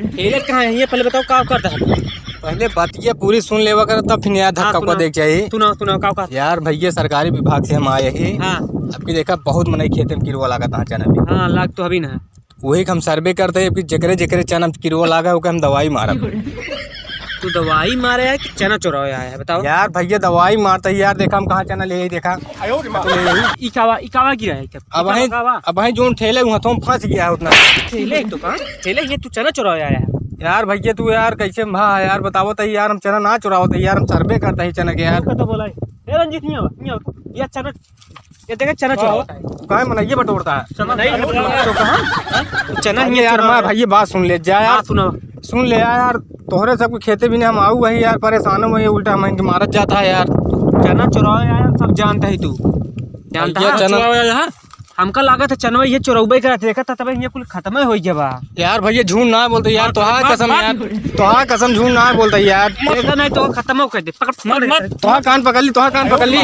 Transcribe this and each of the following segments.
ठेले कहाँ है ये पहले बताओ क्या करता है। पहले बातिया पूरी सुन लेवा कर तब फिर नया धक्का को देख चाहिए। सुनाओ सुनाओ क्या यार भैया सरकारी विभाग से हम आए ही। हाँ अब की देखा बहुत मनई खेते में किरवा लगा था चना में। हाँ लाग तो अभी ना वही हम सर्वे करते हैं, जकरे जकरे चना में किरवा लगा है हम दवाई मारा। तू दवाई मारे है कि चना चुराया है बताओ। यार भैया दवाई मारता है यार, देखा हम कहाँ चना ले देखा। इकावा गिरा है अब वही जो ठेले हुआ तो फंस गया उतना ठेले तो कहाँ ठेले ये तू चना चुराया है यार। भैया तू यार कैसे भा यार बताओ तो यार, हम चना ना चुराओ तो यार, हम सर्वे करते हैं चना के यार। तो बोला है रंजीत ये चना ये देखे चना चुराओ कहाँ मन ये बटोरता है चना नहीं तो कहाँ चना ये यार। मैं भैया बात सुन ले जा यार, सुन ले यार, तोहरे सबके खेते भी नहीं हम आऊ वही यार, परेशान वही उल्टा हम मारत जाता है यार। चना चुराया यार सब जानता है, तू जानता है चना हमका लागत है चनवा ये चुरौबे करा देखा था तब ये कुल खत्म हो गया यार। भैया झूठ ना बोलते यार, तोहार कसम यार, तोहार कसम झूठ ना बोलते यार। देखा नहीं तो खत्म हो कर दे पकड़ तोहार कान पकड़ ली, तोहार कान पकड़ ली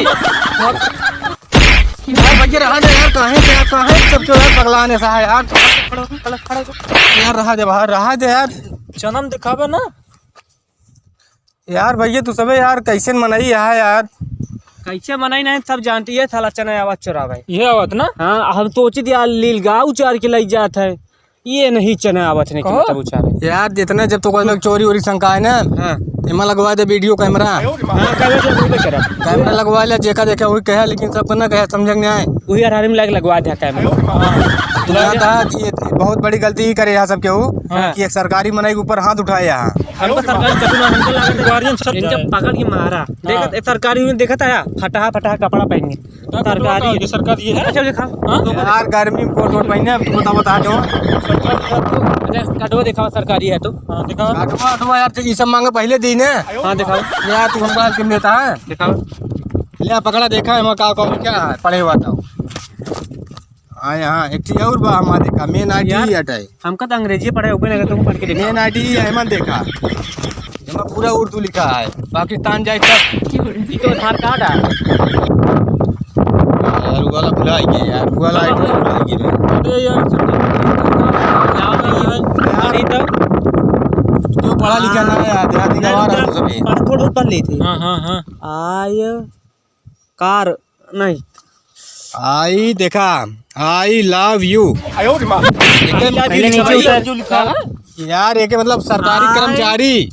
भैया। रहा दे यार, कहाँ सब क्यों यार पगलाने सा है यार। यार रहा दे यार, चनम दिखावा ना यार। भैया तू सबे यार कैसे मनाई है यार, कैसे मनाई नहीं सब जानती है। थाला चना आवाज चुरावे ये आवत ना। हाँ हम सोची यार लील गाँव उचार के लग जात है, ये नहीं चना आवत नहीं मतलब उचारे यार। जितना जब तो कोई चोरी वोरी शंका है ना, हाँ इमा लगवा दे वीडियो कैमरा, कैमरा लगवा ले, जेका देखा वही कहे, लेकिन सबको ना कहे समझ नहीं आए वही अरारी में लगवा दिया कैमरा। बहुत बड़ी गलती ही करे यहाँ सब केहू कि एक सरकारी मनाई के ऊपर हाथ उठाए यहाँ। पकड़ के मारा देखा सरकारी में देखा था फटा फटा कपड़ा पहन के सरकारी अच्छा देखा यार गर्मी में कोट वोट पहने बता दो कटवा देखा सरकारी है तो दिखाओ यार, ये सब मांगे पहले दी ने। हाँ दिखाओ यार तू हमको हाल लेता है, दिखाओ ले पकड़ा देखा है क्या है पढ़े हुआ था। हाँ यहाँ एक चीज और बा हमारे देखा मेन आई डी हटाए, हमका तो अंग्रेजी पढ़े ऊपर लगा तो पढ़ के मेन आई डी है देखा, जमा पूरा उर्दू लिखा है, पाकिस्तान जाए तब ये तो आधार कार्ड है यार। वाला भुला गया यार, वाला आई डी भुला गया जो पढ़ा लिखा ना है देहाती गवा रहा है सभी थोड़ा पढ़ ली थी। हाँ हाँ हाँ आय कार नहीं आई देखा आई लव यू यार, एक मतलब सरकारी कर्मचारी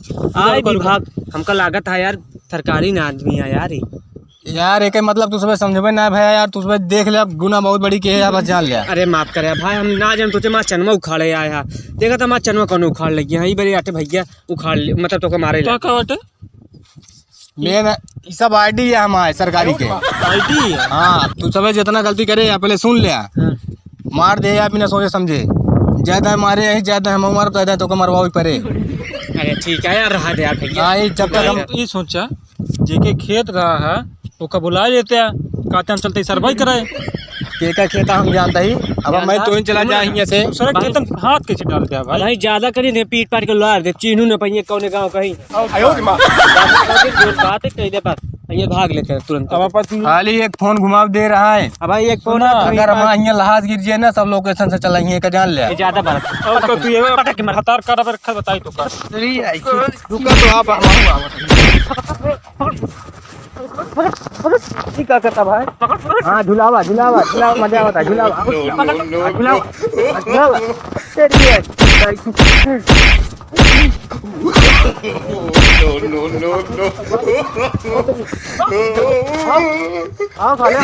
विभाग हमका लागत है यार, सरकारी ना आदमी है यार। यार एक मतलब तू सब समझबे ना भैया यार, तू सब देख ले गुना बहुत बड़ी के है, बस जान ले। अरे माफ करे भाई, हम ना जान तो माँ चनवा उखाड़े आया देखा था माँ चनवा कौन उखाड़ लगी है बड़े आटे भैया उखाड़ मतलब तो मारे मेन सब आईडी है हमारे सरकारी के आईडी। हाँ तू सब जितना गलती करे या पहले सुन ले, मार दे या बिना सोचे समझे, ज्यादा मारे यही ज्यादा हम मार ज्यादा तो मरवाओ पड़े। अरे ठीक है यार रहा दे यार भैया। हाँ जब तक हम ये सोचा जेके खेत रहा है वो कब बुला लेते हैं, कहते हम चलते सर्वाई कराए के का खेता हम जानता ही। अब मैं तो चला जाए से सड़क खेत में हाथ कैसे डाल दिया भाई। भाई ज्यादा करी दे पीट पाट के लार दे चीनू न पहिए कौन गांव कहीं बात है कह दे पर ये भाग लेते हैं तुरंत। अब खाली एक फोन घुमाव दे रहा है। अब भाई एक फोन अगर हम यहाँ लहाज गिर जाए ना, सब लोकेशन से चलाएंगे का जान ले। ज्यादा बात तो तू ये पटक मार हतार कर रखा बताई तो कर रुका तो आप क्या करता भाई। हाँ झुलावा झुलावा झुलावा मजा आता है, झुलावा झुलावा no. आओ खा ले।